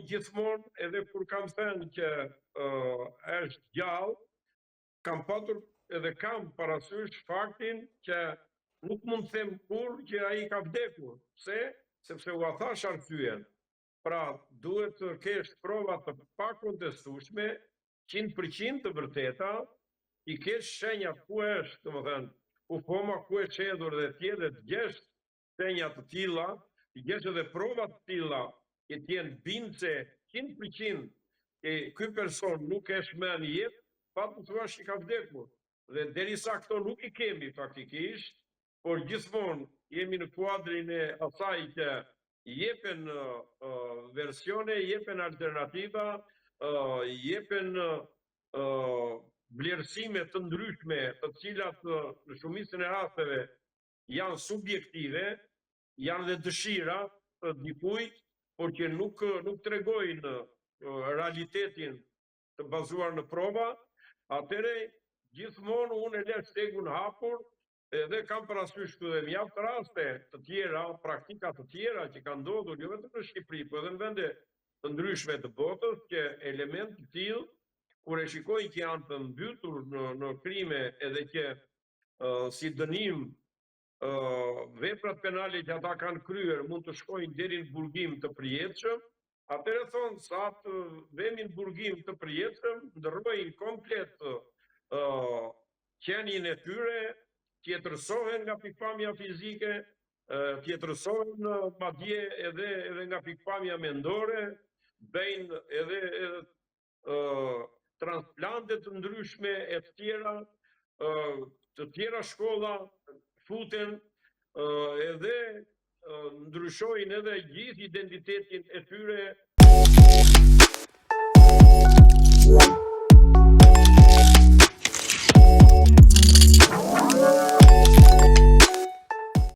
gjithmonë, edhe kur kam thënë që është gjallë, kam patur edhe kam parasysh faktin që nuk mund të them kur që ai ka vdekur. Pse? Sepse u thash arsyen. Pra, duhet të kesh prova të pakontestueshme, 100% të vërteta, i kesh shenjat ku është, domethënë, ku foma ku është hedhur dhe tjetër të gjesh shenja të tilla, të gjesh edhe prova të tilla që të jenë bindse 100% që ky person nuk është më në jetë, pa të thuash që ka vdekur. Dhe derisa këto nuk i kemi faktikisht, por gjithmonë jemi në kuadrin e asaj që jepen versione, jepen alternativa, jepen vlerësime të ndryshme, të cilat në shumicën e rasteve janë subjektive, janë dhe dëshira të dikujt, por që nuk tregojnë realitetin të bazuar në prova, atëre gjithmonë unë e lë stegun hapur edhe kam parasysh këtu dhe mjaft raste të tjera, praktika të tjera që kanë ndodhur jo vetëm në Shqipëri, por edhe në vende të ndryshme të botës, që element të tillë kur e shikojnë që janë të mbytur në krime edhe që si dënim veprat penale që ata kanë kryer mund të shkojnë deri në burgim të përjetshëm, atëherë thonë sa të vemi në burgim të përjetshëm, ndërrojnë komplet qenien e tyre, tjetërsohen nga pikpamja fizike, tjetërsohen madje edhe nga pikpamja mendore, bëjnë edhe transplante të ndryshme e të tjera shkolla futen edhe ndryshojnë edhe gjithë identitetin e tyre